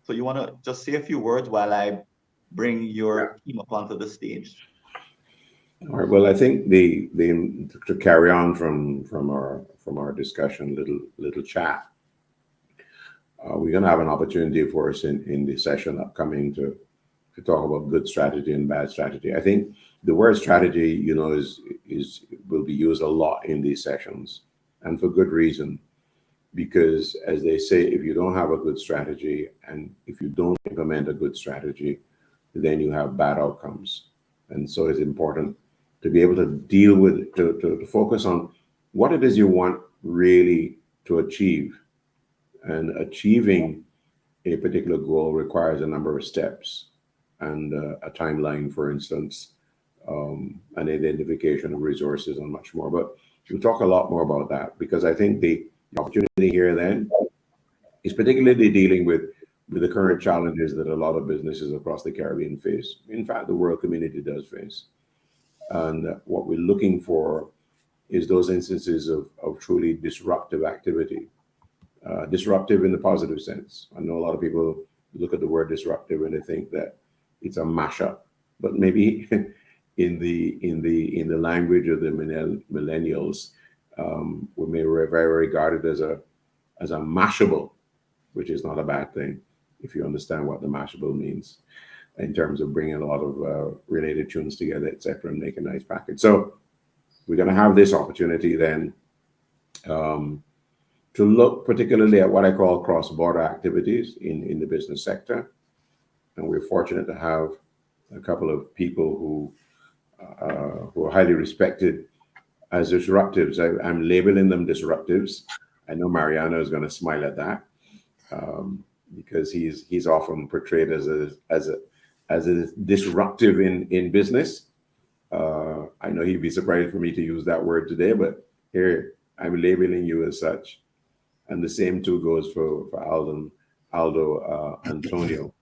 So you want to just say a few words while I bring your team up onto the stage? All right. Well, I think the to carry on from our discussion, little chat, we're going to have an opportunity for us in the session upcoming to talk about good strategy and bad strategy. I think the word strategy, is will be used a lot in these sessions, and for good reason, because as they say, if you don't have a good strategy and if you don't implement a good strategy, then you have bad outcomes. And so it's important to be able to deal with, to focus on what it is you want really to achieve. And achieving a particular goal requires a number of steps and a timeline, for instance, an identification of resources and much more. But we'll talk a lot more about that, because I think the opportunity here then is particularly dealing with the current challenges that a lot of businesses across the Caribbean face. In fact, the world community does face. And what we're looking for is those instances of truly disruptive activity. Disruptive in the positive sense. I know a lot of people look at the word disruptive and they think that it's a mashup, but maybe in the language of the millennials, we may be very regarded as a mashable, which is not a bad thing if you understand what the mashable means in terms of bringing a lot of related tunes together, etc., and make a nice package. So we're going to have this opportunity then to look particularly at what I call cross-border activities in the business sector. And we're fortunate to have a couple of people who are highly respected as disruptives. I'm labeling them disruptives. I know Mariano is going to smile at that because he's often portrayed as a disruptive in business. I know he'd be surprised for me to use that word today, but here I'm labeling you as such. And the same too goes for Aldo Antonio.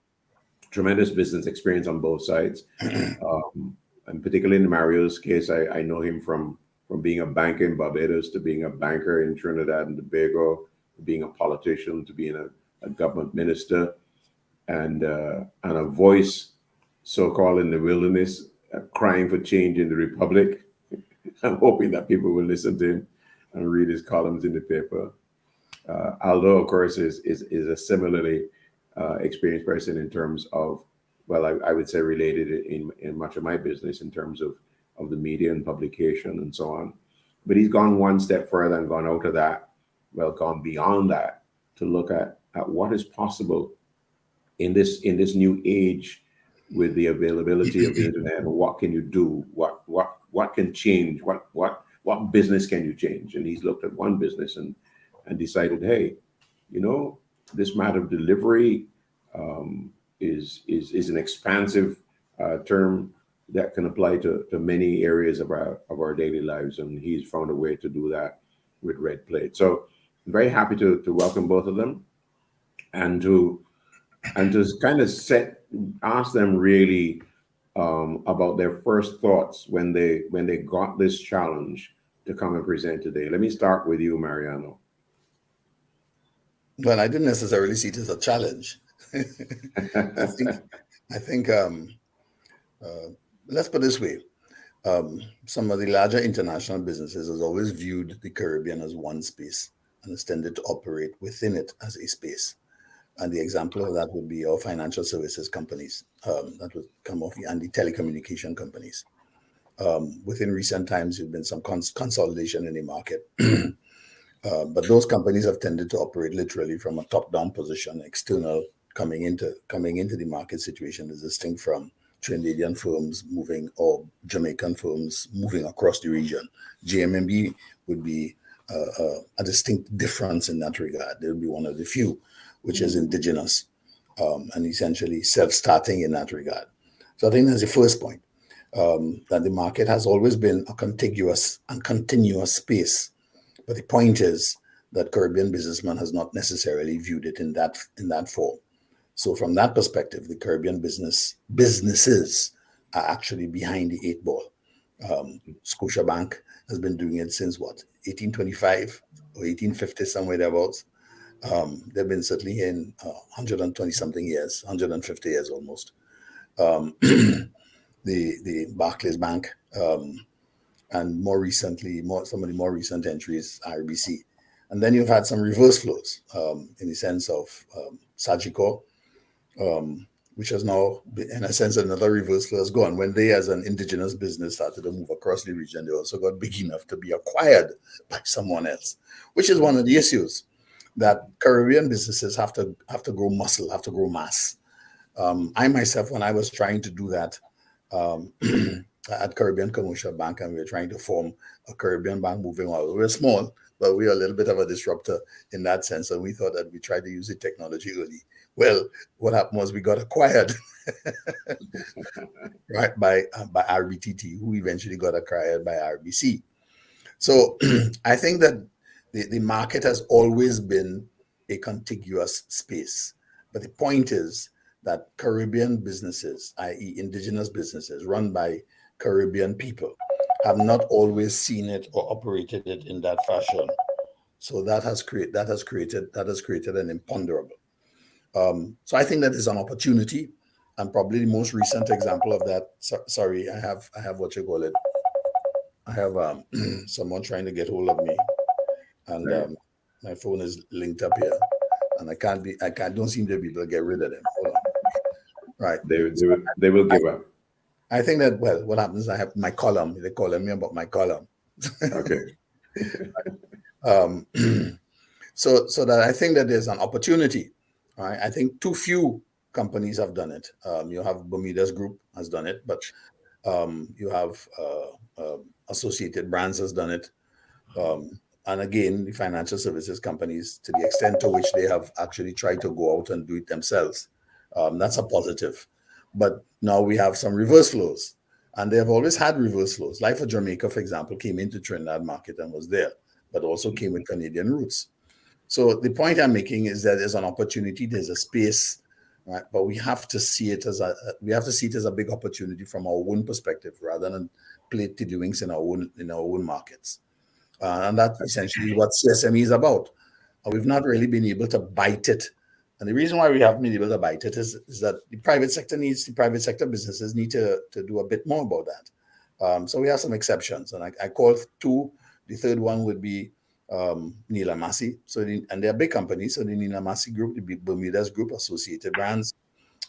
Tremendous business experience on both sides. And particularly in Mario's case, I know him from being a banker in Barbados to being a banker in Trinidad and Tobago, to being a politician, to being a government minister, and a voice, so-called in the wilderness, crying for change in the Republic. I'm hoping that people will listen to him and read his columns in the paper. Aldo, of course, is a similarly experienced person in terms of, well, I would say related in much of my business in terms of the media and publication and so on. But he's gone one step further and gone out of that, well, gone beyond that to look at what is possible in this new age with the availability of the internet. And what can you do? What can change? What business can you change? And he's looked at one business and decided, hey, this matter of delivery is an expansive term that can apply to many areas of our daily lives, and he's found a way to do that with Red Plate. So I'm very happy to welcome both of them, and to kind of ask them really about their first thoughts when they got this challenge to come and present today. Let me start with you, Mariano. Well, I didn't necessarily see it as a challenge. I think let's put it this way. Some of the larger international businesses has always viewed the Caribbean as one space and has tended to operate within it as a space. And the example of that would be our financial services companies that would come off, and the telecommunication companies. Within recent times, there's been some consolidation in the market. But those companies have tended to operate literally from a top-down position, external coming into the market situation is distinct from Trinidadian firms moving or Jamaican firms moving across the region. JMMB would be a distinct difference in that regard. They would be one of the few which is indigenous and essentially self-starting in that regard. So I think that's the first point, that the market has always been a contiguous and continuous space. But the point is that Caribbean businessman has not necessarily viewed it in that form. So from that perspective, the Caribbean businesses are actually behind the eight ball. Scotiabank has been doing it since what, 1825 or 1850, somewhere thereabouts. They've been certainly in 120 something years, 150 years almost. The Barclays Bank, and more recently, some of the more recent entries, RBC. And then you've had some reverse flows in the sense of Sagicor, which has now, in a sense, another reverse flow has gone. When they, as an indigenous business, started to move across the region, they also got big enough to be acquired by someone else, which is one of the issues that Caribbean businesses have to grow muscle, have to grow mass. I myself, when I was trying to do that at Caribbean Commercial Bank, and we were trying to form a Caribbean bank moving on, we were small, but we were a little bit of a disruptor in that sense, and we thought that we tried to use the technology early. Well, what happened was we got acquired right by RBTT, who eventually got acquired by RBC. So I think that the market has always been a contiguous space. But the point is that Caribbean businesses, i.e. indigenous businesses run by Caribbean people, have not always seen it or operated it in that fashion. So that has created an imponderable. So I think that is an opportunity, and probably the most recent example of that. Sorry, I have what you call it. I have someone trying to get hold of me, and my phone is linked up here, and I don't seem to be able to get rid of them. Hold on. Right. They will give up. I think that, well, what happens, I have my column. They're calling me about my column. Okay. So that I think that there's an opportunity. Right? I think too few companies have done it. You have Bermuda's Group has done it, but you have Associated Brands has done it. And again, the financial services companies, to the extent to which they have actually tried to go out and do it themselves, that's a positive. But now we have some reverse flows, and they have always had reverse flows. Life of Jamaica, for example, came into Trinidad market and was there, but also came with Canadian roots. So the point I'm making is that there's an opportunity, there's a space, right? But we have to see it as a big opportunity from our own perspective, rather than play tiddlywinks in our own markets. And that's essentially what CSME is about. We've not really been able to bite it. And the reason why we haven't been able to bite it is that the private sector businesses need to do a bit more about that. So we have some exceptions, and I call two. The third one would be Nila Massy. And they're big companies. So the Nila Massy Group, the Bermuda's Group, Associated Brands,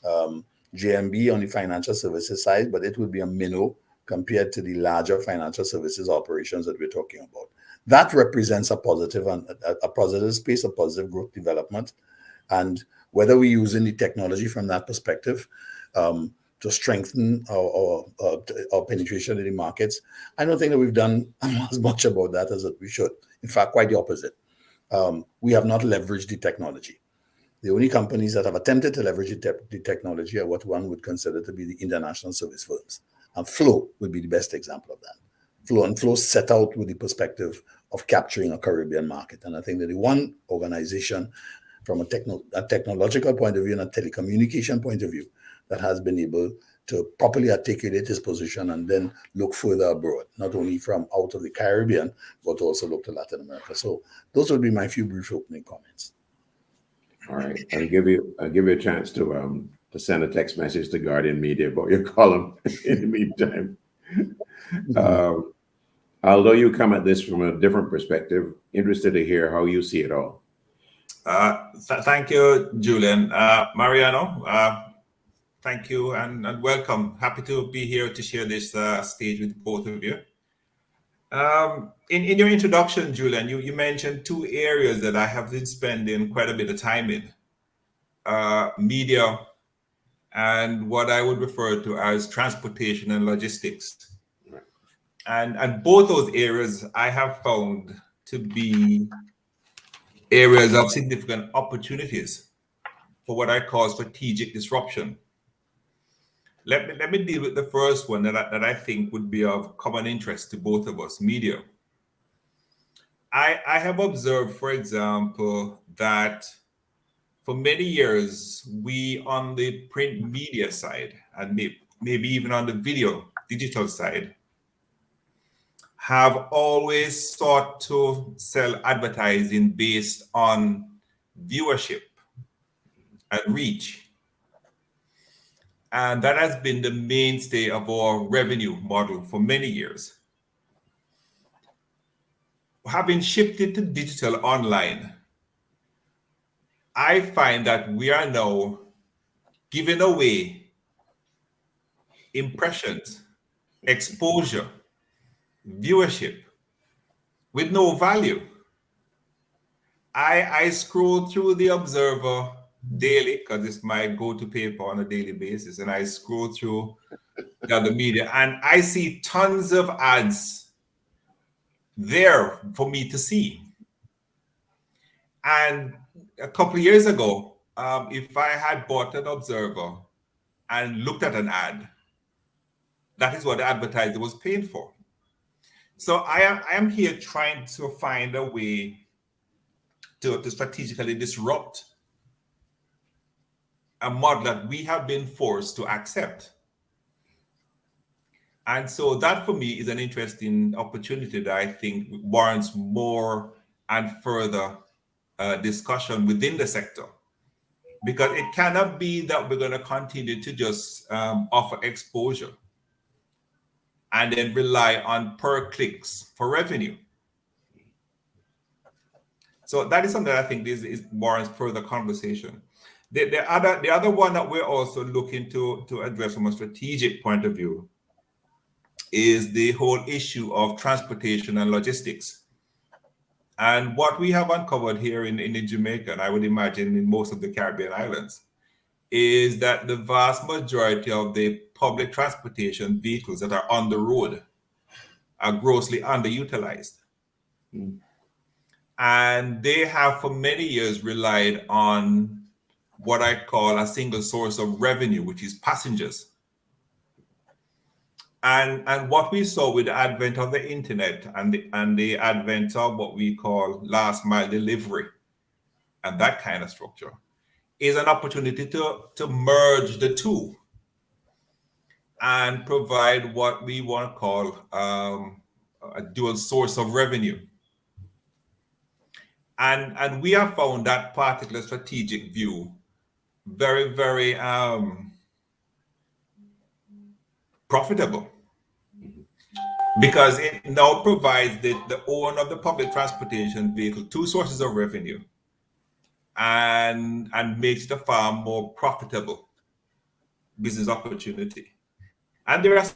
JMMB on the financial services side, but it would be a minnow compared to the larger financial services operations that we're talking about. That represents a positive space, a positive growth development. And whether we're using the technology from that perspective to strengthen our penetration in the markets, I don't think that we've done as much about that as we should. In fact, quite the opposite. We have not leveraged the technology. The only companies that have attempted to leverage the technology are what one would consider to be the international service firms. And Flow would be the best example of that. Flow set out with the perspective of capturing a Caribbean market. And I think that the one organization from a technological point of view and a telecommunication point of view that has been able to properly articulate his position and then look further abroad, not only from out of the Caribbean, but also look to Latin America. So those would be my few brief opening comments. All right. I'll give you a chance to send a text message to Guardian Media about your column in the meantime. Although you come at this from a different perspective, interested to hear how you see it all. Thank you, Julian. Mariano, thank you and welcome. Happy to be here to share this stage with both of you. In your introduction, Julian, you mentioned two areas that I have been spending quite a bit of time in. Media and what I would refer to as transportation and logistics. Right. And both those areas I have found to be areas of significant opportunities for what I call strategic disruption. Let me deal with the first one that I think would be of common interest to both of us, media. I have observed, for example, that for many years, we on the print media side, and maybe even on the digital side, have always sought to sell advertising based on viewership, and reach. And that has been the mainstay of our revenue model for many years. Having shifted to digital online, I find that we are now giving away impressions, exposure, viewership with no value. I scroll through the Observer daily because it's my go-to paper on a daily basis, and I scroll through the other media and I see tons of ads there for me to see. And a couple of years ago, if I had bought an Observer and looked at an ad, that is what the advertiser was paying for. So I am here trying to find a way to strategically disrupt a model that we have been forced to accept. And so that for me is an interesting opportunity that I think warrants more and further discussion within the sector. Because it cannot be that we're going to continue to just offer exposure and then rely on per clicks for revenue. So that is something that I think is warrants further conversation. The other one that we're also looking to address from a strategic point of view is the whole issue of transportation and logistics. And what we have uncovered here in Jamaica, and I would imagine in most of the Caribbean islands, is that the vast majority of the public transportation vehicles that are on the road are grossly underutilized. Mm. And they have for many years relied on what I call a single source of revenue, which is passengers. And what we saw with the advent of the internet and the advent of what we call last mile delivery and that kind of structure is an opportunity to merge the two and provide what we want to call a dual source of revenue. And we have found that particular strategic view very, very profitable, because it now provides the owner of the public transportation vehicle two sources of revenue and makes it a far more profitable business opportunity. And there are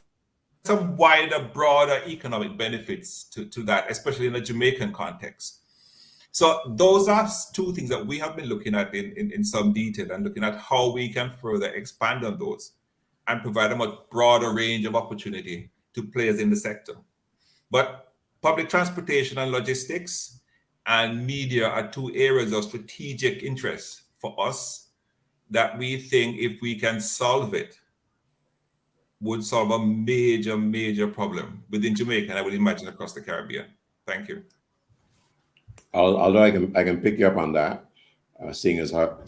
some wider, broader economic benefits to that, especially in the Jamaican context. So those are two things that we have been looking at in some detail and looking at how we can further expand on those and provide a much broader range of opportunity to players in the sector. But public transportation and logistics and media are two areas of strategic interest for us that we think if we can solve it, would solve a major, major problem within Jamaica, and I would imagine across the Caribbean. Thank you. Although I can pick you up on that, seeing as how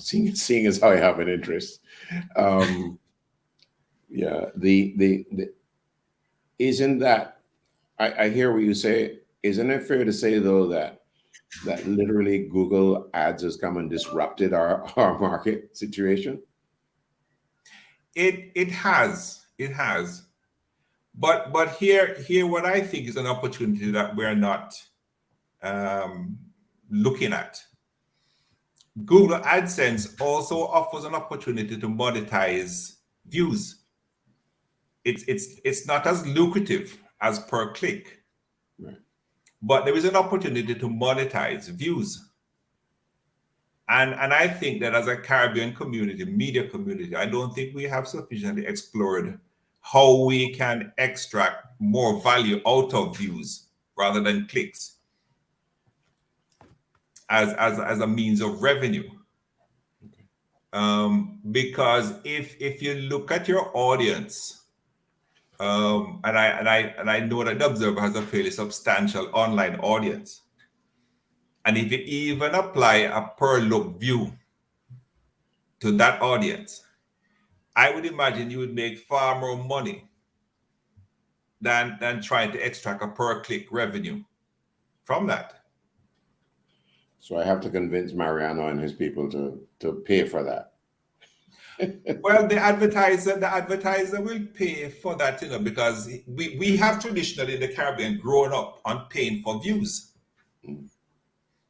I have an interest. Yeah, the isn't that, I hear what you say. Isn't it fair to say though that literally Google Ads has come and disrupted our market situation? It has. But here what I think is an opportunity that we're not looking at. Google AdSense also offers an opportunity to monetize views. It's not as lucrative as per click, right, but there is an opportunity to monetize views. And I think that as a Caribbean community, media community, I don't think we have sufficiently explored how we can extract more value out of views rather than clicks as a means of revenue. Okay. Because if you look at your audience, and I know that the Observer has a fairly substantial online audience, and if you even apply a per look view to that audience, I would imagine you would make far more money than trying to extract a per click revenue from that. So I have to convince Mariano and his people to pay for that. Well, the advertiser will pay for that, because we have traditionally in the Caribbean grown up on paying for views.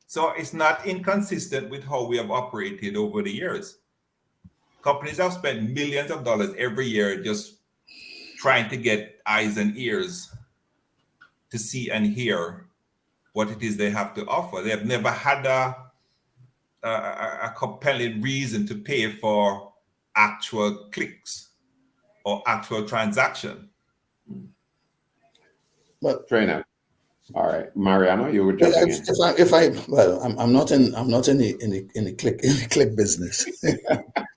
So it's not inconsistent with how we have operated over the years. Companies have spent millions of dollars every year just trying to get eyes and ears to see and hear what it is they have to offer. They have never had a compelling reason to pay for actual clicks or actual transaction. But Trainer. All right, Mariano, you were jumping in. I'm not in the click business.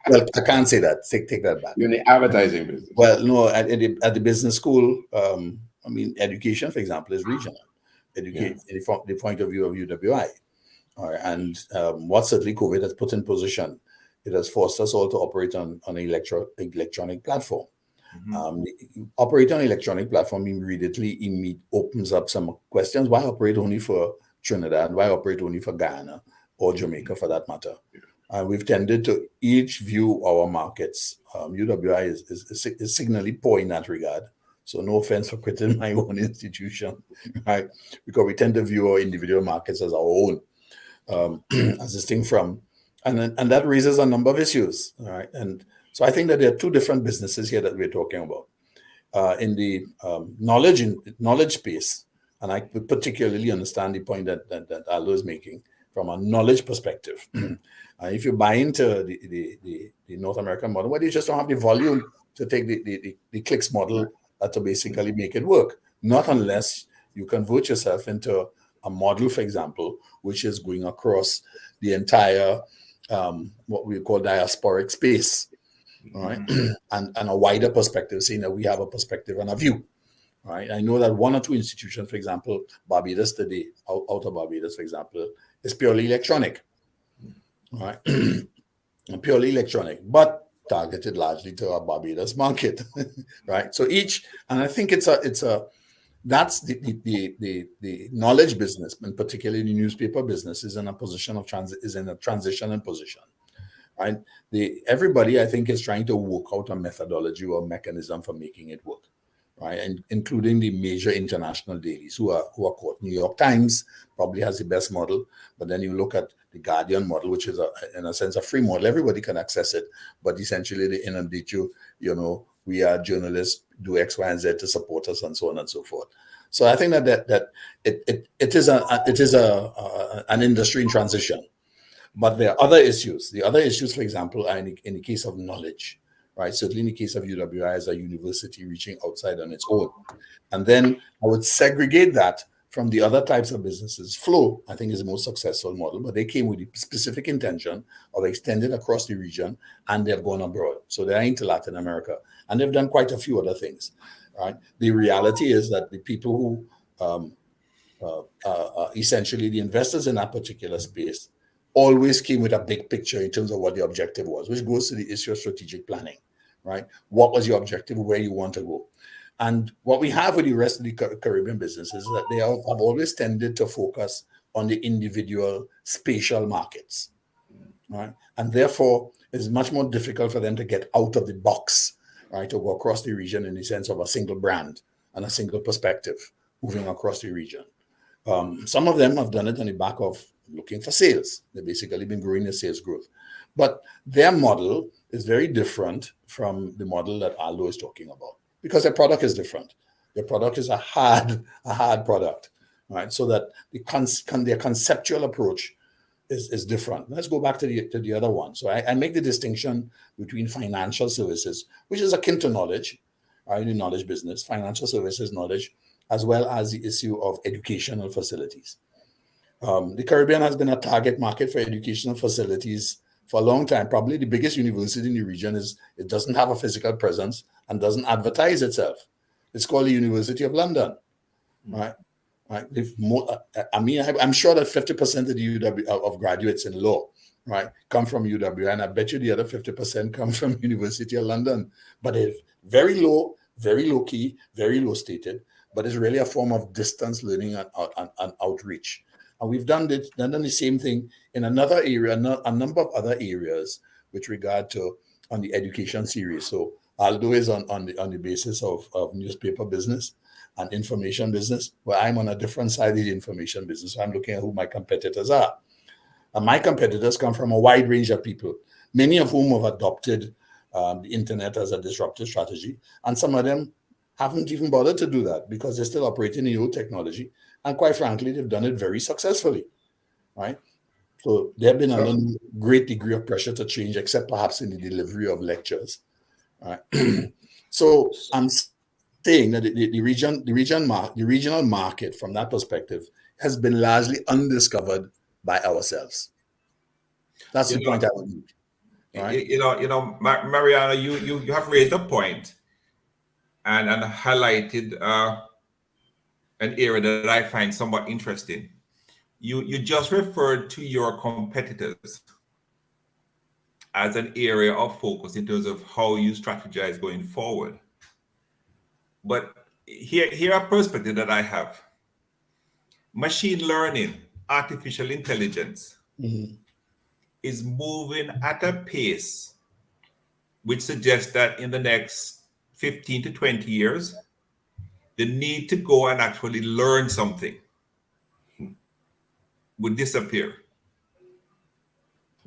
Well, I can't say that. Take that back. You're in the advertising business. Well, no, at the business school, education, for example, is regional. Education from the point of view of UWI. All right, and what certainly COVID has put in position, it has forced us all to operate on an electronic platform. Operating on an electronic platform immediately opens up some questions. Why operate only for Trinidad? Why operate only for Guyana or Jamaica, for that matter? We've tended to each view our markets. UWI is signally poor in that regard. So no offense for quitting my own institution, right? Because we tend to view our individual markets as our own, as distinct from, and that raises a number of issues, all right? And so I think that there are two different businesses here that we're talking about. In the knowledge space, and I particularly understand the point that Aldo is making from a knowledge perspective. If you buy into the North American model, well, you just don't have the volume to take the clicks model to basically make it work. Not unless you convert yourself into a model, for example, which is going across the entire what we call diasporic space. All right, and a wider perspective, saying that we have a perspective and a view. All right, I know that one or two institutions, for example, Barbados today, out of Barbados, for example, is purely electronic. All right, purely electronic, but targeted largely to our Barbados market. Right, so each, and I think that's the knowledge business, and particularly the newspaper business, is in a position of transition position. Right, everybody, I think, is trying to work out a methodology or mechanism for making it work, right? And including the major international dailies who are caught. New York Times probably has the best model, but then you look at the Guardian model, which is in a sense a free model. Everybody can access it, but essentially they inundate you. We are journalists, do X, Y, and Z to support us, and so on and so forth. So I think that it is an industry in transition. But there are other issues. The other issues, for example, are in the case of knowledge, right? Certainly in the case of UWI as a university reaching outside on its own. And then I would segregate that from the other types of businesses. Flow, I think, is the most successful model, but they came with the specific intention of extending across the region, and they've gone abroad. So they're into Latin America, and they've done quite a few other things, right? The reality is that the people who essentially the investors in that particular space always came with a big picture in terms of what the objective was, which goes to the issue of strategic planning, right? What was your objective, where you want to go? And what we have with the rest of the Caribbean businesses is that they have always tended to focus on the individual spatial markets, right? And therefore, it's much more difficult for them to get out of the box, right? To go across the region in the sense of a single brand and a single perspective moving across the region. Some of them have done it on the back of looking for sales. They've basically been growing their sales growth. But their model is very different from the model that Aldo is talking about because their product is different. Their product is a hard product, right? So that their conceptual approach is different. Let's go back to the other one. So I make the distinction between financial services, which is akin to knowledge, right? The knowledge business, financial services knowledge, as well as the issue of educational facilities. The Caribbean has been a target market for educational facilities for a long time. Probably the biggest university in the region it doesn't have a physical presence and doesn't advertise itself. It's called the University of London, right? Right. I'm sure that 50% of the UW of graduates in law, right, come from UW, and I bet you the other 50% come from University of London. But it's very low key, very low stated. But it's really a form of distance learning and outreach. And we've done the same thing in another area, a number of other areas with regard to on the education series. So Aldo is on the basis of newspaper business and information business, where I'm on a different side of the information business. So I'm looking at who my competitors are. And my competitors come from a wide range of people, many of whom have adopted the internet as a disruptive strategy. And some of them haven't even bothered to do that because they're still operating in old technology. And quite frankly, they've done it very successfully, right? So there have been a great degree of pressure to change, except perhaps in the delivery of lectures. Right? So I'm saying that the regional market from that perspective has been largely undiscovered by ourselves. That's the point I would make. Right? Mariano, you have raised a point and highlighted an area that I find somewhat interesting. You just referred to your competitors as an area of focus in terms of how you strategize going forward. But here a perspective that I have. Machine learning, artificial intelligence is moving at a pace which suggests that in the next 15 to 20 years, the need to go and actually learn something would disappear.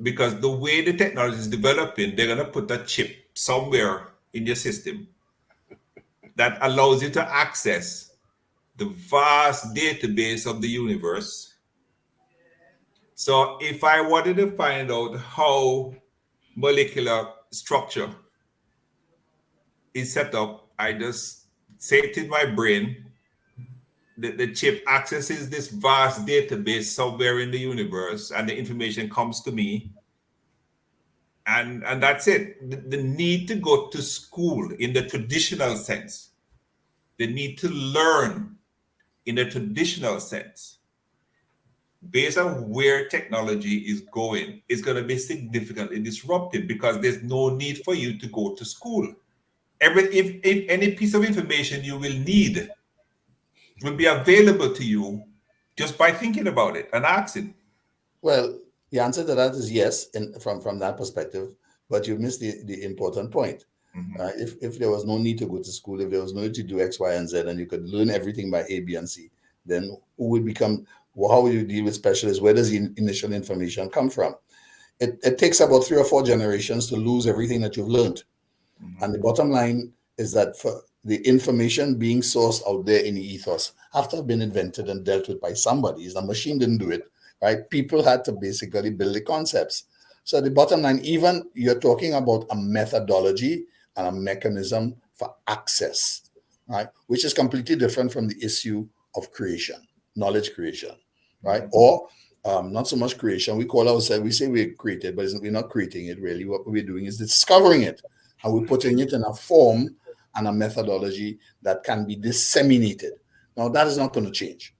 Because the way the technology is developing, they're going to put a chip somewhere in your system that allows you to access the vast database of the universe. So if I wanted to find out how molecular structure is set up, I just say it in my brain, the chip accesses this vast database somewhere in the universe and the information comes to me. And that's it. The need to go to school in the traditional sense, the need to learn in the traditional sense, based on where technology is going, is going to be significantly disrupted because there's no need for you to go to school. If any piece of information you will need will be available to you just by thinking about it and asking. Well, the answer to that is yes, from that perspective, but you missed the important point. If there was no need to go to school, if there was no need to do X, Y, and Z, and you could learn everything by A, B, and C, then who would become, how would you deal with specialists? Where does the initial information come from? It takes about 3 or 4 generations to lose everything that you've learned. And the bottom line is that for the information being sourced out there in the ethos, have to have been invented and dealt with by somebody. The machine didn't do it, right? People had to basically build the concepts. So the bottom line, even you're talking about a methodology and a mechanism for access, right? Which is completely different from the issue of creation, knowledge creation, right? Or not so much creation. We call ourselves, we say we created, but we're not creating it really. What we're doing is discovering it. And we're putting it in a form and a methodology that can be disseminated. Now, that is not going to change,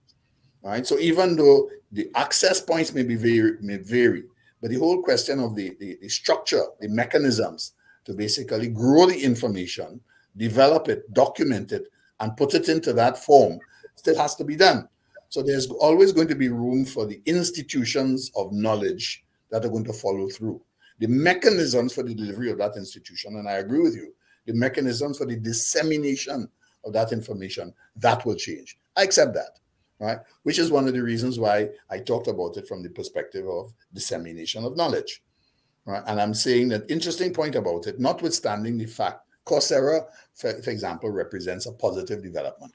right? So even though the access points may vary, but the whole question of the structure, the mechanisms to basically grow the information, develop it, document it, and put it into that form still has to be done. So there's always going to be room for the institutions of knowledge that are going to follow through. The mechanisms for the delivery of that institution, and I agree with you, the mechanisms for the dissemination of that information, that will change. I accept that, right? Which is one of the reasons why I talked about it from the perspective of dissemination of knowledge, right? And I'm saying that interesting point about it, notwithstanding the fact Coursera, for example, represents a positive development.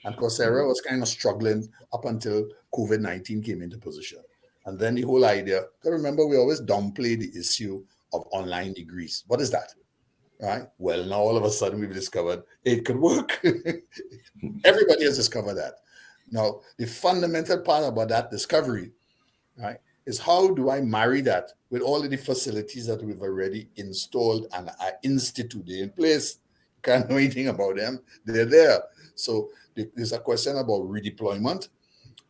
And Coursera was kind of struggling up until COVID-19 came into position. And then the whole idea, remember, we always downplay the issue of online degrees. What is that? Right? Well, now all of a sudden we've discovered it could work. Everybody has discovered that. Now, the fundamental part about that discovery, right, is how do I marry that with all of the facilities that we've already installed and are instituted in place? Can't know anything about them. They're there. So there's a question about redeployment,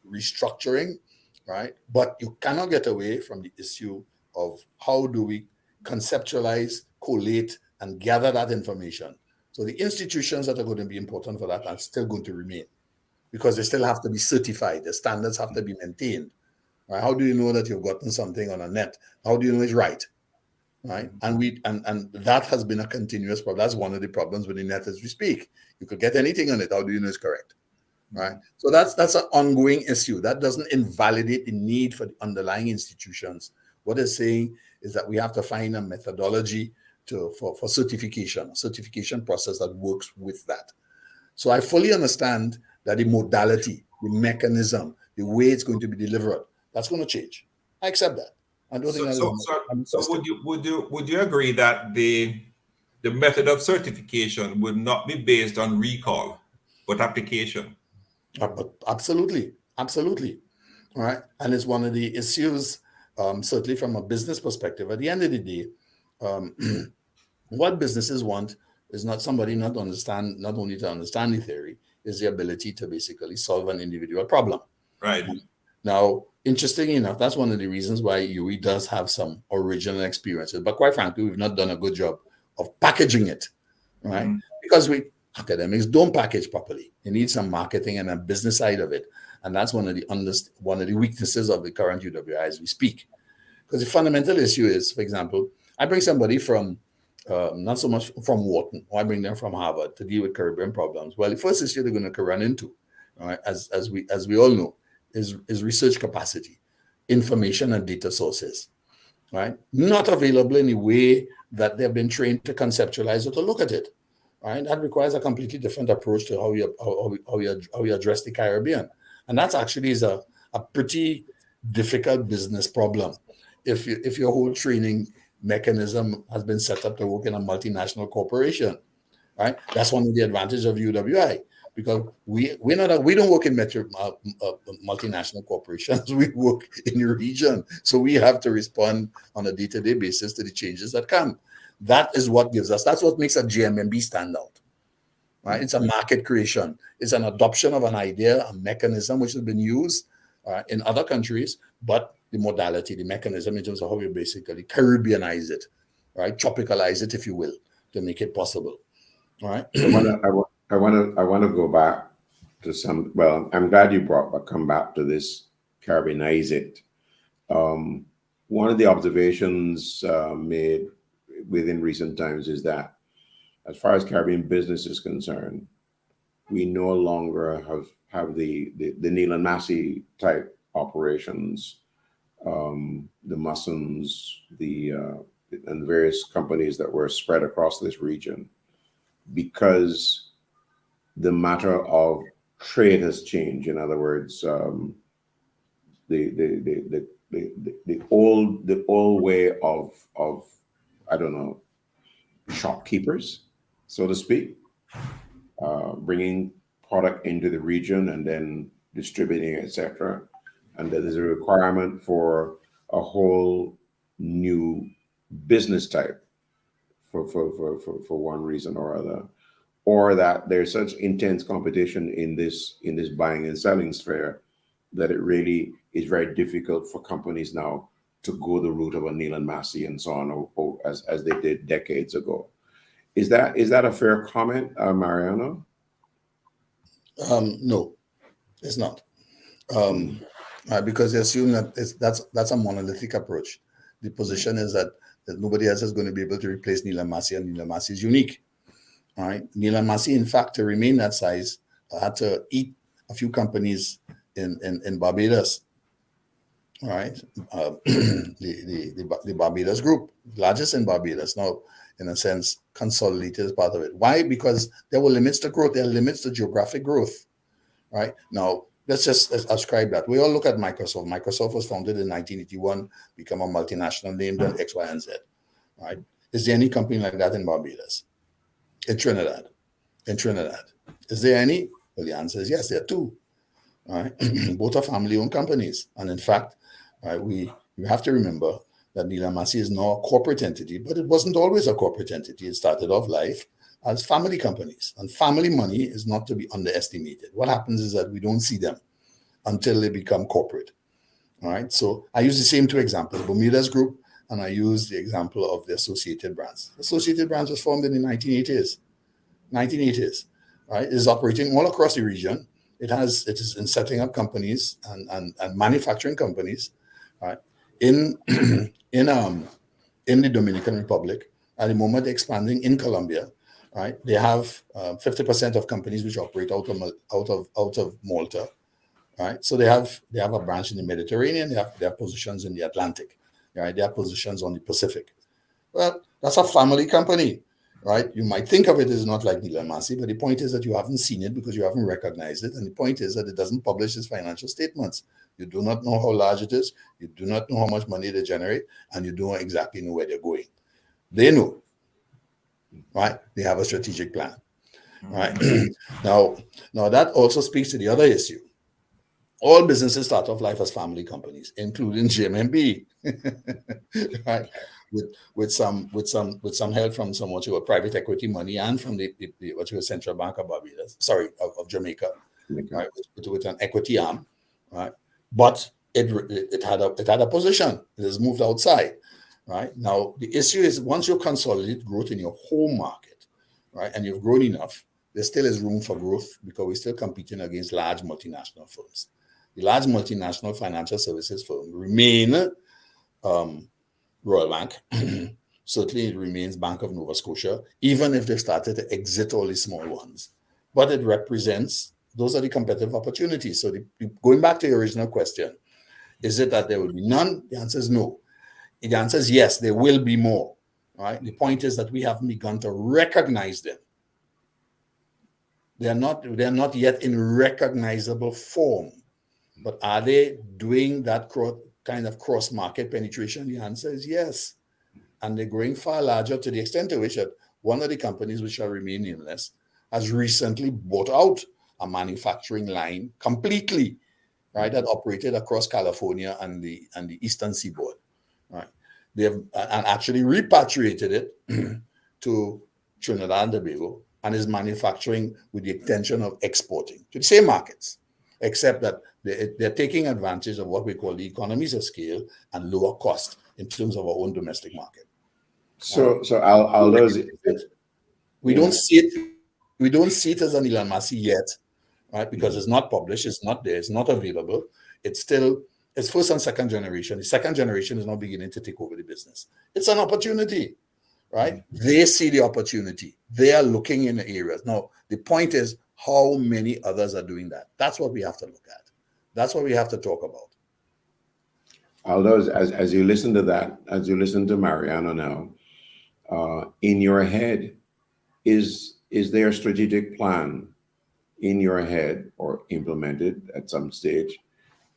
restructuring, right? But you cannot get away from the issue of how do we conceptualize, collate, and gather that information. So the institutions that are going to be important for that are still going to remain because they still have to be certified. The standards have to be maintained. Right? How do you know that you've gotten something on a net? How do you know it's right? Right? And that has been a continuous problem. That's one of the problems with the net as we speak. You could get anything on it. How do you know it's correct? Right? So that's an ongoing issue. That doesn't invalidate the need for the underlying institutions. What it's saying is that we have to find a methodology for certification, a certification process that works with that. So I fully understand that the modality, the mechanism, the way it's going to be delivered, that's going to change. I accept that. I don't think would you agree that the method of certification would not be based on recall, but application? Absolutely. All right. And it's one of the issues, certainly from a business perspective. At the end of the day, what businesses want is not somebody not only to understand the theory, is the ability to basically solve an individual problem. Right. Now, interestingly enough, that's one of the reasons why UE does have some original experiences. But quite frankly, we've not done a good job of packaging it, right? Mm-hmm. Because academics don't package properly. You need some marketing and a business side of it. And that's one of the weaknesses of the current UWI as we speak. Because the fundamental issue is, for example, I bring somebody from, not so much from Wharton, or I bring them from Harvard to deal with Caribbean problems. Well, the first issue they're going to run into, right, as we all know, is research capacity, information and data sources, right? Not available in the way that they've been trained to conceptualize or to look at it, right? That requires a completely different approach to how you address the Caribbean. And that actually is a pretty difficult business problem. If your whole training mechanism has been set up to work in a multinational corporation, right? That's one of the advantages of UWI, because we don't work in multinational corporations. We work in the region, so we have to respond on a day-to-day basis to the changes that come. That is what gives us. That's what makes a JMMB stand out, right? It's a market creation. It's an adoption of an idea, a mechanism which has been used in other countries, but the modality, the mechanism in terms of how you basically Caribbeanize it, right? Tropicalize it, if you will, to make it possible. All right. I want to go back to some. Well, I'm glad you come back to this Caribbeanize it. One of the observations made within recent times is that, as far as Caribbean business is concerned, we no longer have the Neil and Massy type operations, the Mussons, and various companies that were spread across this region, because the matter of trade has changed. In other words, the old way of I don't know, shopkeepers, so to speak, bringing product into the region and then distributing, etc. And there's a requirement for a whole new business type for one reason or other, or that there's such intense competition in this buying and selling sphere that it really is very difficult for companies now to go the route of a Neil and Massy and so on, or as they did decades ago. Is that a fair comment, Mariano? No, it's not. Because they assume that that's a monolithic approach. The position is that nobody else is going to be able to replace Neil and Massy, and Neil and Massy is unique. All right, Neil and Massy, in fact, to remain that size, had to eat a few companies in Barbados. All right, the Barbados group, largest in Barbados, now in a sense consolidated as part of it. Why? Because there were limits to growth. There are limits to geographic growth. Right now, let's just ascribe that. We all look at Microsoft. Microsoft was founded in 1981, become a multinational named on X, Y, and Z. Right? Is there any company like that in Barbados? In Trinidad? Is there any? Well, the answer is yes, there are two. All right? Both are family-owned companies. And in fact, right, we have to remember that Neil and Massy is now a corporate entity, but it wasn't always a corporate entity. It started off life as family companies, and family money is not to be underestimated. What happens is that we don't see them until they become corporate. All right. So I use the same two examples, Bermuda's Group, and I use the example of the Associated Brands. Associated Brands was formed in the 1980s. Right? It is operating all across the region. it is in setting up companies and manufacturing companies, right? In in the Dominican Republic. At the moment, they're expanding in Colombia, right? They have 50% of companies which operate out of Malta, right? So they have a branch in the Mediterranean. They have positions in the Atlantic, right? They have positions on the Pacific. Well, that's a family company, right? You might think of it as not like Neil and Massy, but the point is that you haven't seen it because you haven't recognized it. And the point is that it doesn't publish its financial statements. You do not know how large it is. You do not know how much money they generate, and you don't exactly know where they're going. They know, right? They have a strategic plan, right? Now that also speaks to the other issue. All businesses start off life as family companies, including JMMB, right? With some help from some what you call private equity money and from the what you call Central Bank of Barbados, of Jamaica, right? With an equity arm, right? But it had a position. It has moved outside, right? Now the issue is once you consolidate growth in your home market, right, and you've grown enough, there still is room for growth because we're still competing against large multinational firms. The large multinational financial services firms remain Royal Bank. Certainly, it remains Bank of Nova Scotia, even if they've started to exit all the small ones. But it represents, those are the competitive opportunities. So going back to your original question, is it that there will be none? The answer is no. The answer is yes, there will be more. Right? The point is that we haven't begun to recognize them. They are not yet in recognizable form. But are they doing that kind of cross-market penetration? The answer is yes. And they're growing far larger to the extent to which one of the companies, which shall remain nameless, has recently bought out a manufacturing line completely, right, that operated across California and the Eastern Seaboard, right? They have and actually repatriated it to Trinidad and Tobago and is manufacturing with the intention of exporting to the same markets, except that they're taking advantage of what we call the economies of scale and lower cost in terms of our own domestic market. So Aldo, we don't see it as an Elon Massy yet, right? Because it's not published, it's not there, it's not available. It's first and second generation. The second generation is now beginning to take over the business. It's an opportunity, right? They see the opportunity. They are looking in the areas. Now, the point is how many others are doing that. That's what we have to look at. That's what we have to talk about. Aldo, as you listen to that, as you listen to Mariano now, in your head, is there a strategic plan in your head or implemented at some stage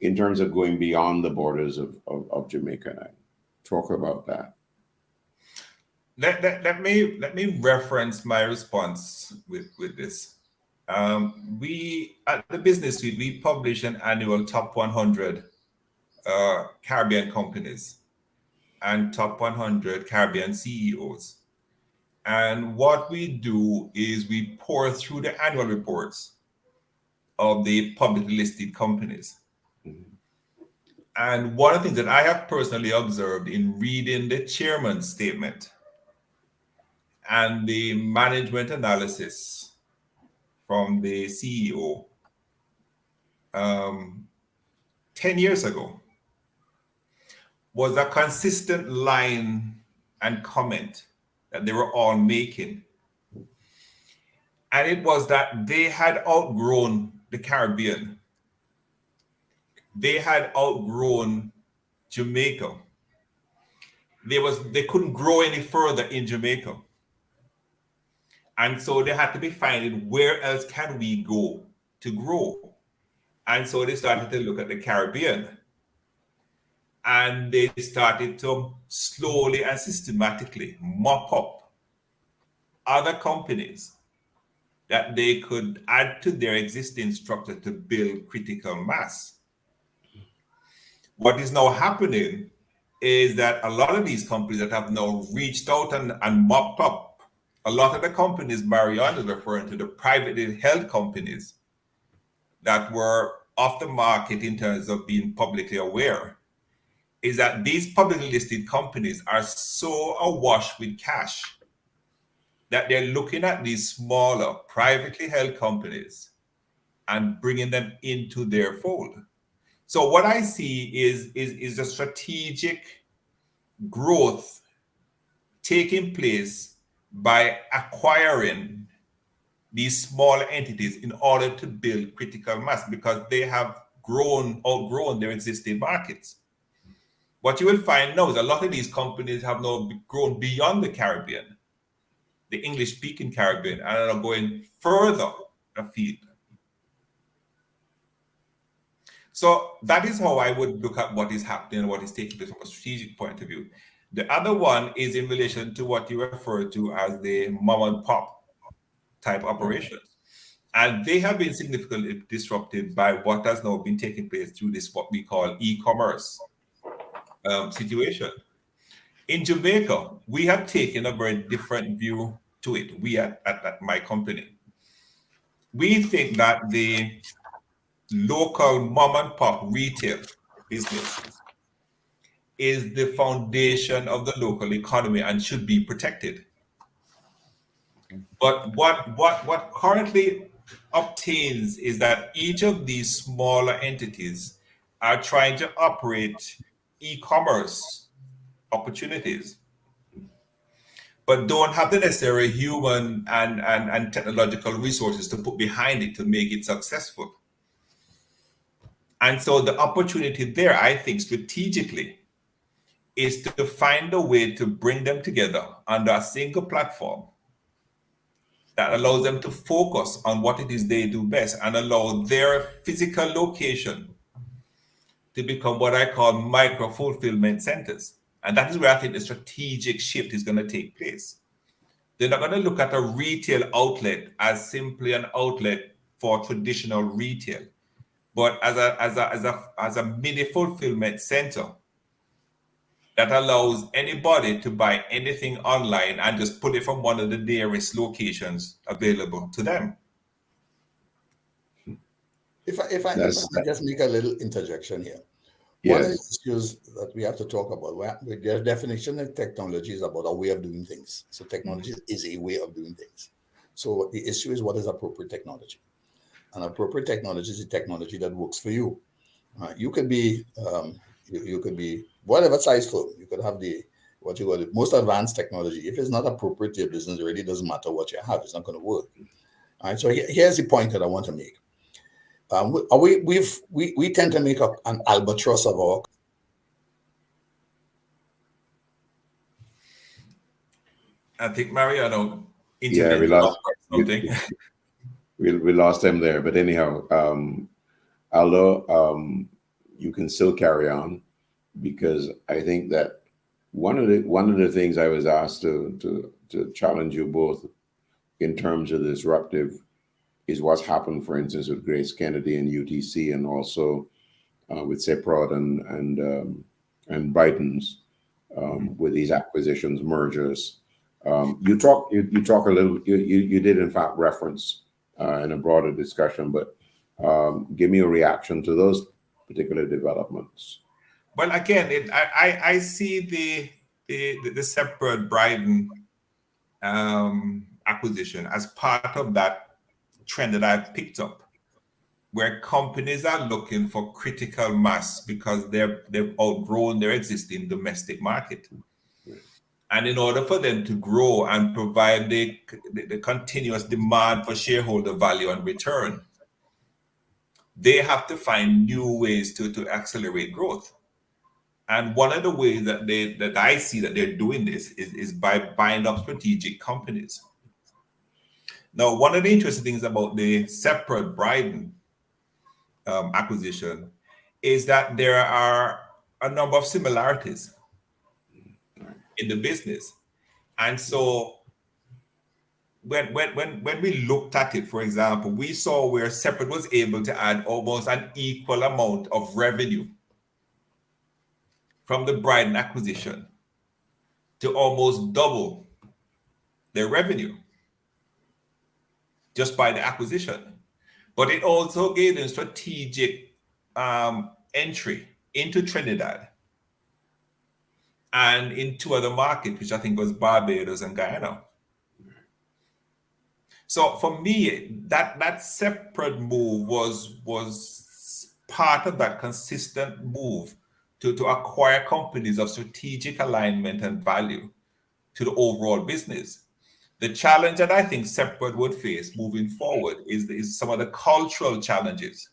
in terms of going beyond the borders of Jamaica? Talk about that. Let me reference my response with this. We at the Business Suite, we publish an annual top 100 Caribbean companies and top 100 Caribbean CEOs. And what we do is we pour through the annual reports of the publicly listed companies. And one of the things that I have personally observed in reading the chairman's statement and the management analysis from the CEO 10 years ago was a consistent line and comment that they were all making. And it was that they had outgrown the Caribbean. They had outgrown Jamaica. They couldn't grow any further in Jamaica. And so they had to be finding where else can we go to grow. And so they started to look at the Caribbean. And they started to slowly and systematically mop up other companies that they could add to their existing structure to build critical mass. What is now happening is that a lot of these companies that have now reached out and mopped up, a lot of the companies Mariano is referring to, the privately held companies that were off the market in terms of being publicly aware, is that these publicly listed companies are so awash with cash that they're looking at these smaller privately held companies and bringing them into their fold. So what I see is a strategic growth taking place by acquiring these small entities in order to build critical mass, because they have outgrown their existing markets. What you will find now is a lot of these companies have now grown beyond the Caribbean, the English-speaking Caribbean, and are going further afield. So that is how I would look at what is happening and what is taking place from a strategic point of view. The other one is in relation to what you refer to as the mom and pop type operations. And they have been significantly disrupted by what has now been taking place through this, what we call e-commerce situation. In Jamaica, we have taken a very different view to it. We at my company, we think that the local mom and pop retail business is the foundation of the local economy and should be protected. But what currently obtains is that each of these smaller entities are trying to operate e-commerce opportunities, but don't have the necessary human and technological resources to put behind it to make it successful. And so the opportunity there, I think, strategically, is to find a way to bring them together under a single platform that allows them to focus on what it is they do best and allow their physical location to become what I call micro-fulfillment centers. And that is where I think the strategic shift is going to take place. They're not going to look at a retail outlet as simply an outlet for traditional retail, but as a mini fulfillment center that allows anybody to buy anything online and just pull it from one of the nearest locations available to them. If I just make a little interjection here. Yes. One of the issues that we have to talk about, their definition of technology is about a way of doing things. So technology is a way of doing things. So the issue is, what is appropriate technology? And appropriate technology is a technology that works for you. You could be you could be whatever size firm. You could have the most advanced technology. If it's not appropriate to your business, it really doesn't matter what you have. It's not going to work. All right. So here's the point that I want to make. We tend to make up an albatross of our. I think Mariano. Yeah, we lost something. We lost him there, but anyhow, Aldo, you can still carry on, because I think that one of the things I was asked to challenge you both in terms of disruptive is what's happened, for instance, with GraceKennedy and UTC, and also with Seprod and Brighton's with these acquisitions, mergers. You talk a little. You did in fact reference in a broader discussion, but give me a reaction to those particular developments. Well, again, I see the Seprod Brighton acquisition as part of that trend that I've picked up, where companies are looking for critical mass because they've outgrown their existing domestic market. And in order for them to grow and provide the continuous demand for shareholder value and return, they have to find new ways to accelerate growth. And one of the ways that I see that they're doing this is by buying up strategic companies. Now, one of the interesting things about the Seprod Brighton acquisition is that there are a number of similarities in the business. And so when we looked at it, for example, we saw where Seprod was able to add almost an equal amount of revenue from the Brighton acquisition to almost double their revenue just by the acquisition. But it also gave them strategic entry into Trinidad and into other markets, which I think was Barbados and Guyana. So for me, that separate move was part of that consistent move to acquire companies of strategic alignment and value to the overall business. The challenge that I think Seprod would face moving forward is some of the cultural challenges.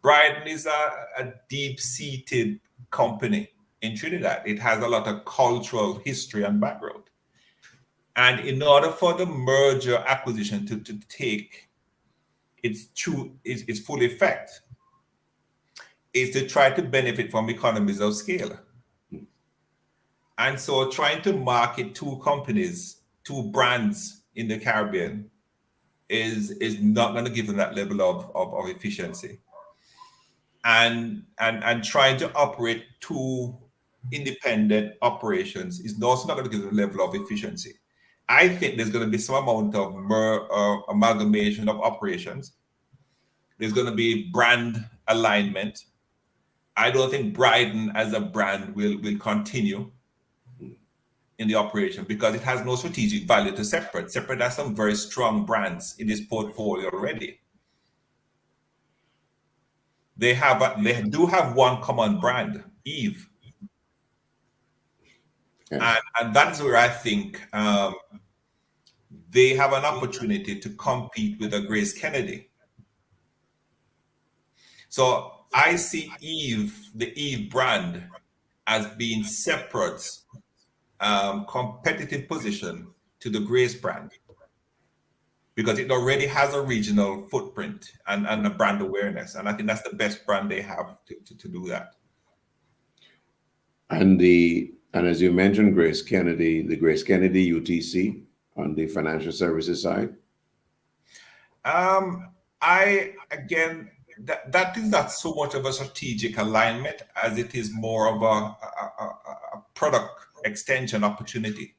Brighton is a deep-seated company in Trinidad. It has a lot of cultural history and background. And in order for the merger acquisition to take its full effect, is to try to benefit from economies of scale. And so trying to market two companies, two brands in the Caribbean is not going to give them that level of efficiency. And trying to operate two independent operations is also not going to give them the level of efficiency. I think there's going to be some amount of amalgamation of operations. There's going to be brand alignment. I don't think Brighton as a brand will continue in the operation because it has no strategic value to Seprod. Seprod has some very strong brands in its portfolio already. They do have one common brand, Eve. Yes. And that's where I think they have an opportunity to compete with a GraceKennedy. So I see the Eve brand, as being Seprod's competitive position to the Grace brand, because it already has a regional footprint and a brand awareness. And I think that's the best brand they have to do that. And as you mentioned, GraceKennedy, the GraceKennedy UTC on the financial services side? That is not so much of a strategic alignment as it is more of a product extension opportunity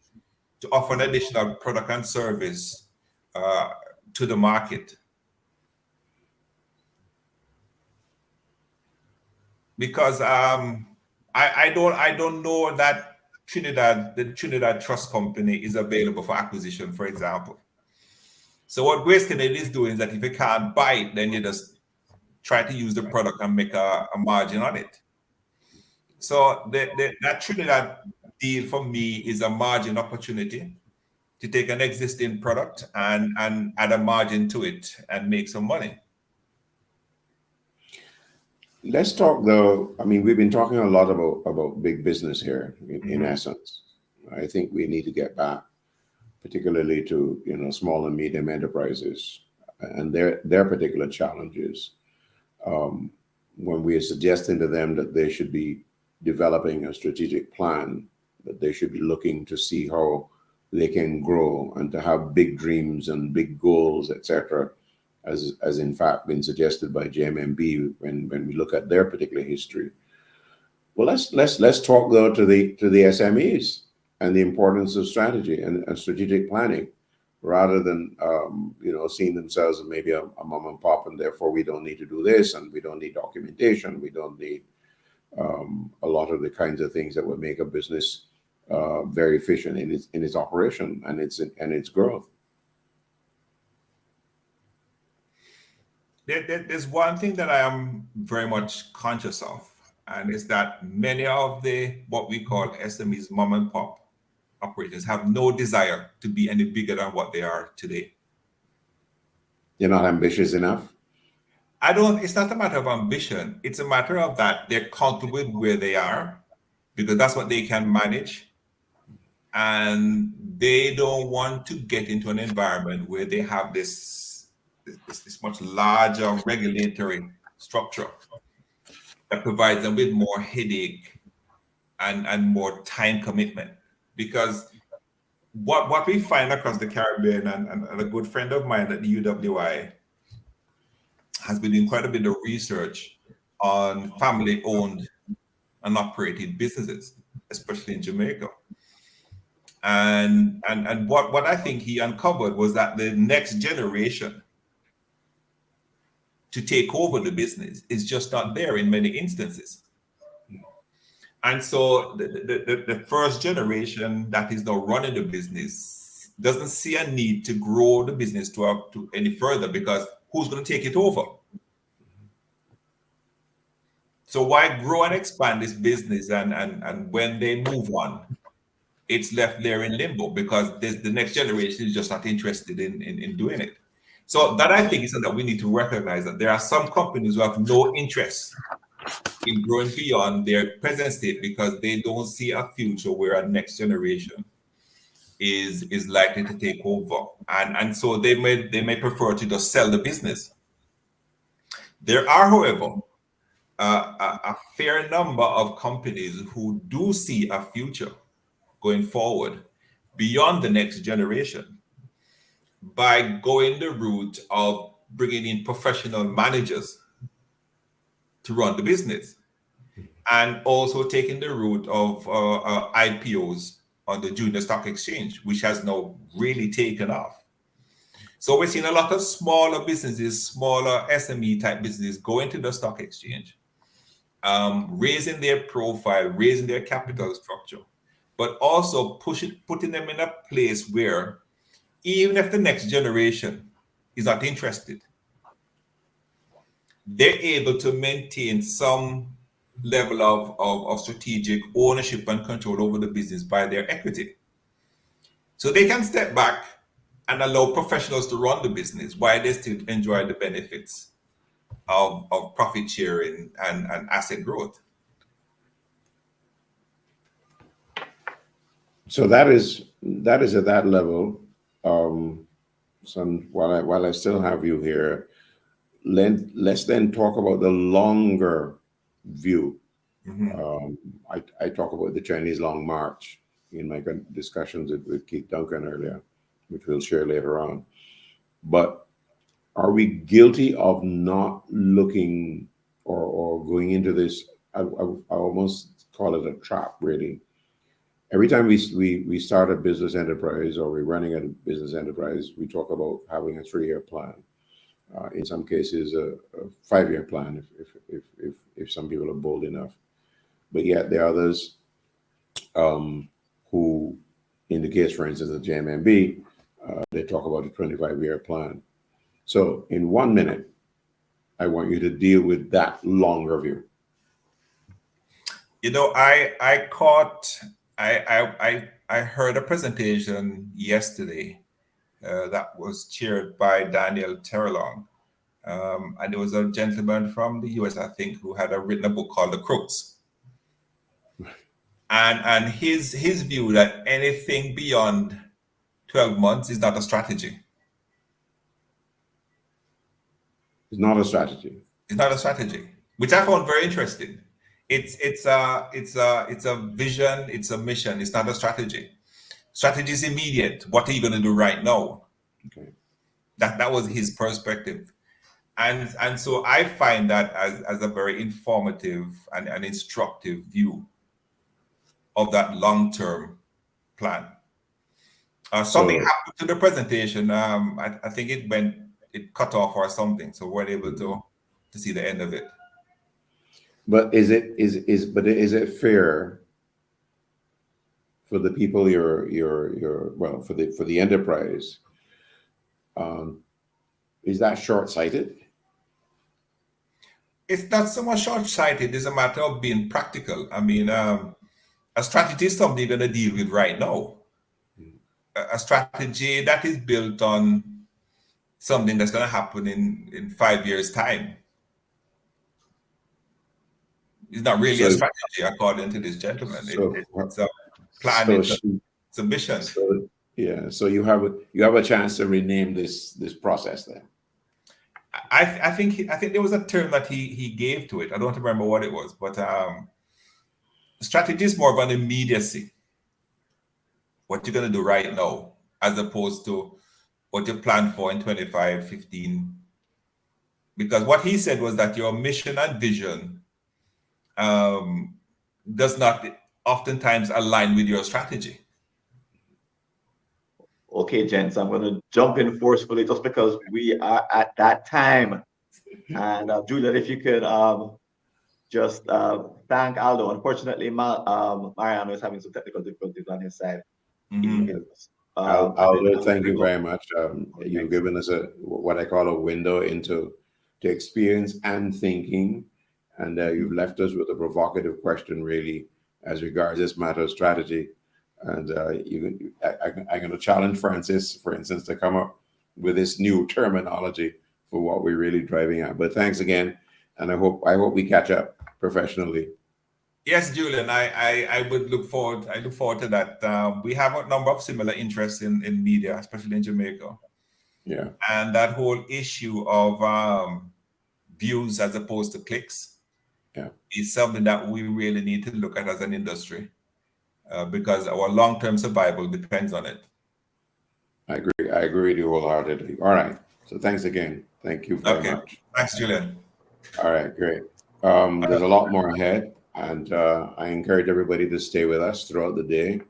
to offer an additional product and service to the market. Because I don't know that the Trinidad Trust Company is available for acquisition, for example. So what GraceKennedy is doing is that if you can't buy it, then you just try to use the product and make a margin on it. So that Trinidad deal for me is a margin opportunity to take an existing product and add a margin to it and make some money. Let's talk though. I mean, we've been talking a lot about big business here in essence. I think we need to get back, particularly to small and medium enterprises and their particular challenges. When we are suggesting to them that they should be developing a strategic plan, that they should be looking to see how they can grow and to have big dreams and big goals, etc., as in fact been suggested by JMMB when we look at their particular history. Well, let's talk though to the SMEs and the importance of strategy and strategic planning, rather than seeing themselves as maybe a mom and pop, and therefore we don't need to do this, and we don't need documentation, we don't need a lot of the kinds of things that would make a business very efficient in its operation and its growth. There's one thing that I am very much conscious of, and is that many of what we call SMEs, mom and pop operators, have no desire to be any bigger than what they are today. They're not ambitious enough? It's not a matter of ambition. It's a matter of that they're comfortable with where they are because that's what they can manage. And they don't want to get into an environment where they have this much larger regulatory structure that provides them with more headache and more time commitment. Because what we find across the Caribbean, and a good friend of mine at the UWI has been doing quite a bit of research on family-owned and operated businesses, especially in Jamaica. And what I think he uncovered was that the next generation to take over the business is just not there in many instances. And so the first generation that is now running the business doesn't see a need to grow the business to any further, because who's going to take it over? So why grow and expand this business, and when they move on, it's left there in limbo because the next generation is just not interested in doing it. So that, I think, is something that we need to recognize, that there are some companies who have no interest in growing beyond their present state because they don't see a future where a next generation is likely to take over, and so they may prefer to just sell the business. There are, however, a fair number of companies who do see a future going forward beyond the next generation by going the route of bringing in professional managers to run the business, and also taking the route of IPOs on the junior stock exchange, which has now really taken off. So we're seeing a lot of smaller businesses, smaller SME type businesses go into the stock exchange, raising their profile, raising their capital structure, but also putting them in a place where even if the next generation is not interested, they're able to maintain some level of strategic ownership and control over the business by their equity. So they can step back and allow professionals to run the business while they still enjoy the benefits of profit sharing and asset growth. So that is at that level. So while I still have you here, let's then talk about the longer view. Mm-hmm. I talk about the Chinese Long March in my discussions with Keith Duncan earlier, which we'll share later on. But are we guilty of not looking or going into this? I almost call it a trap, really. Every time we start a business enterprise or we're running a business enterprise, we talk about having a 3-year plan. In some cases, a 5-year plan, if some people are bold enough. But yet there are others who, in the case, for instance, of JMMB, they talk about a 25-year plan. So in 1 minute, I want you to deal with that longer view. You know, I heard a presentation yesterday that was chaired by Daniel Terrelong. And there was a gentleman from the US, I think, who had written a book called The Crooks. And his view that anything beyond 12 months is not a strategy. It's not a strategy. It's not a strategy, which I found very interesting. It's a vision, it's a mission, it's not a strategy. Strategy is immediate. What are you going to do right now? Okay. That was his perspective. And so I find that as a very informative and instructive view of that long-term plan. Something happened to the presentation. I think it cut off or something, so we weren't able to see the end of it. But is it fair for the people for the enterprise? Is that short-sighted? It's not so much short-sighted. It's a matter of being practical. I mean, a strategy is something you're going to deal with right now. A strategy that is built on something that's going to happen in 5 years' time. It's not really a strategy, according to this gentleman. It's a plan. It's a mission. So you have a chance to rename this process then. I think there was a term that he gave to it. I don't remember what it was, but strategy is more of an immediacy. What you're going to do right now, as opposed to what you plan for in 25, 15. Because what he said was that your mission and vision does not oftentimes align with your strategy. Okay, gents, I'm going to jump in forcefully just because we are at that time. And Julian, if you could just thank Aldo. Unfortunately, Mariano is having some technical difficulties on his side. Mm-hmm. Aldo, thank you very much. You've given us what I call a window into experience and thinking, and you've left us with a provocative question, really, as regards this matter of strategy. And I'm going to challenge Francis, for instance, to come up with this new terminology for what we're really driving at. But thanks again, and I hope we catch up professionally. Yes, Julian, I would look forward. I look forward to that. We have a number of similar interests in media, especially in Jamaica. Yeah. And that whole issue of views as opposed to clicks is something that we really need to look at as an industry, because our long-term survival depends on it. I agree with you wholeheartedly. All right. So thanks again. Thank you very much. Thanks, Julian. All right, great. There's a lot more ahead, and I encourage everybody to stay with us throughout the day.